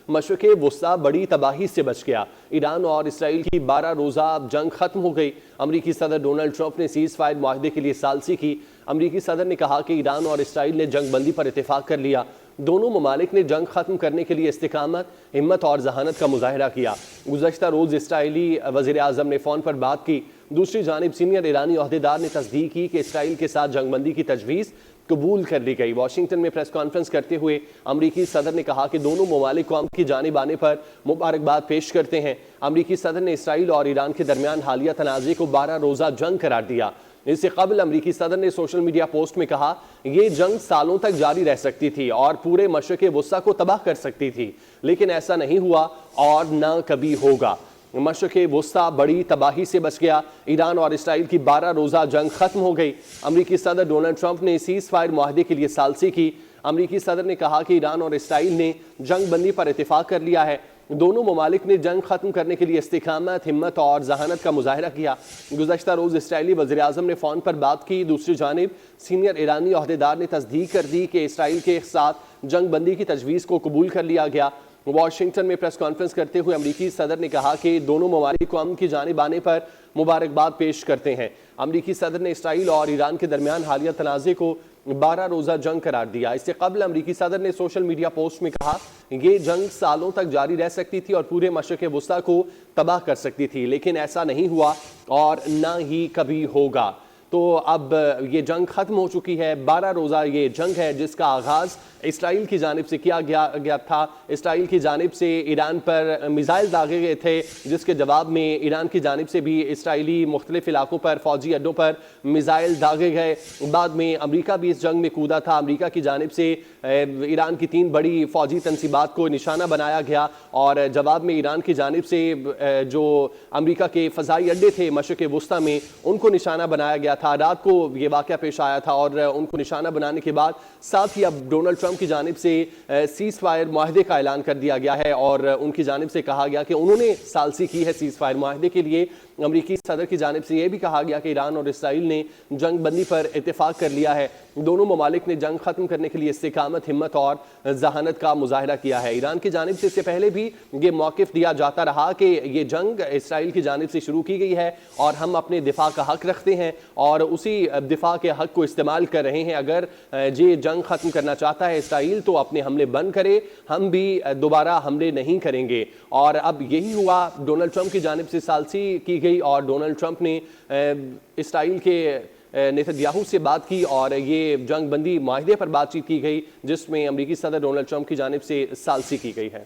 مشرق وسطی بڑی تباہی سے بچ گیا۔ ایران اور اسرائیل کی 12 روزہ جنگ ختم ہو گئی۔ امریکی صدر ڈونلڈ ٹرمپ نے سیز فائر معاہدے کے لیے ثالثی کی۔ امریکی صدر نے کہا کہ ایران اور اسرائیل نے جنگ بندی پر اتفاق کر لیا۔ دونوں ممالک نے جنگ ختم کرنے کے لیے استقامت، ہمت اور ذہانت کا مظاہرہ کیا۔ گزشتہ روز اسرائیلی وزیر اعظم نے فون پر بات کی۔ دوسری جانب سینئر ایرانی عہدیدار نے تصدیق کی کہ اسرائیل کے ساتھ جنگ بندی کی تجویز قبول کر لی گئی۔ واشنگٹن میں پریس کانفرنس کرتے ہوئے امریکی صدر نے کہا کہ دونوں ممالک قوم کی جانب آنے پر مبارکباد پیش کرتے ہیں۔ امریکی صدر نے اسرائیل اور ایران کے درمیان حالیہ تنازع کو 12 روزہ جنگ قرار دیا۔ اس سے قبل امریکی صدر نے سوشل میڈیا پوسٹ میں کہا یہ جنگ سالوں تک جاری رہ سکتی تھی اور پورے مشرق وسطی کو تباہ کر سکتی تھی، لیکن ایسا نہیں ہوا اور نہ کبھی ہوگا۔ مشرق وسطی بڑی تباہی سے بچ گیا۔ ایران اور اسرائیل کی 12 روزہ جنگ ختم ہو گئی۔ امریکی صدر ڈونلڈ ٹرمپ نے سیز فائر معاہدے کے لیے ثالثی کی۔ امریکی صدر نے کہا کہ ایران اور اسرائیل نے جنگ بندی پر اتفاق کر لیا ہے۔ دونوں ممالک نے جنگ ختم کرنے کے لیے استقامت، ہمت اور ذہانت کا مظاہرہ کیا۔ گزشتہ روز اسرائیلی وزیر اعظم نے فون پر بات کی۔ دوسری جانب سینئر ایرانی عہدیدار نے تصدیق کر دی کہ اسرائیل کے ساتھ جنگ بندی کی تجویز کو قبول کر لیا گیا۔ واشنگٹن میں پریس کانفرنس کرتے ہوئے امریکی صدر نے کہا کہ دونوں ممالک قوم کی جانب آنے پر مبارکباد پیش کرتے ہیں۔ امریکی صدر نے اسرائیل اور ایران کے درمیان حالیہ تنازع کو 12 روزہ جنگ قرار دیا۔ اس سے قبل امریکی صدر نے سوشل میڈیا پوسٹ میں کہا یہ جنگ سالوں تک جاری رہ سکتی تھی اور پورے مشرق وسطی کو تباہ کر سکتی تھی، لیکن ایسا نہیں ہوا اور نہ ہی کبھی ہوگا۔ تو اب یہ جنگ ختم ہو چکی ہے۔ 12 روزہ یہ جنگ ہے جس کا آغاز اسرائیل کی جانب سے کیا گیا تھا۔ اسرائیل کی جانب سے ایران پر میزائل داغے گئے تھے، جس کے جواب میں ایران کی جانب سے بھی اسرائیلی مختلف علاقوں پر فوجی اڈوں پر میزائل داغے گئے۔ بعد میں امریکہ بھی اس جنگ میں کودا تھا۔ امریکہ کی جانب سے ایران کی 3 بڑی فوجی تنصیبات کو نشانہ بنایا گیا اور جواب میں ایران کی جانب سے جو امریکہ کے فضائی اڈے تھے مشرق وسطی میں ان کو نشانہ بنایا گیا تھا۔ رات کو یہ واقعہ پیش آیا تھا اور ان کو نشانہ بنانے کے بعد ساتھ ہی اب ڈونلڈ ٹرمپ کی جانب سے سیز فائر معاہدے کا اعلان کر دیا گیا ہے اور ان کی جانب سے کہا گیا کہ انہوں نے ثالثی کی ہے سیز فائر معاہدے کے لیے۔ امریکی صدر کی جانب سے یہ بھی کہا گیا کہ ایران اور اسرائیل نے جنگ بندی پر اتفاق کر لیا ہے۔ دونوں ممالک نے جنگ ختم کرنے کے لیے استقامت، ہمت اور ذہانت کا مظاہرہ کیا ہے۔ ایران کی جانب سے اس سے پہلے بھی یہ موقف دیا جاتا رہا کہ یہ جنگ اسرائیل کی جانب سے شروع کی گئی ہے اور ہم اپنے دفاع کا حق رکھتے ہیں اور اسی دفاع کے حق کو استعمال کر رہے ہیں۔ اگر یہ جنگ ختم کرنا چاہتا ہے اسرائیل تو اپنے حملے بند کرے، ہم بھی دوبارہ حملے نہیں کریں گے۔ اور اب یہی ہوا، ڈونلڈ ٹرمپ کی جانب سے ثالثی کی گئی اور ڈونلڈ ٹرمپ نے اسرائیل کے نیتن یاہو سے بات کی اور یہ جنگ بندی معاہدے پر بات چیت کی گئی جس میں امریکی صدر ڈونلڈ ٹرمپ کی جانب سے ثالثی کی گئی ہے۔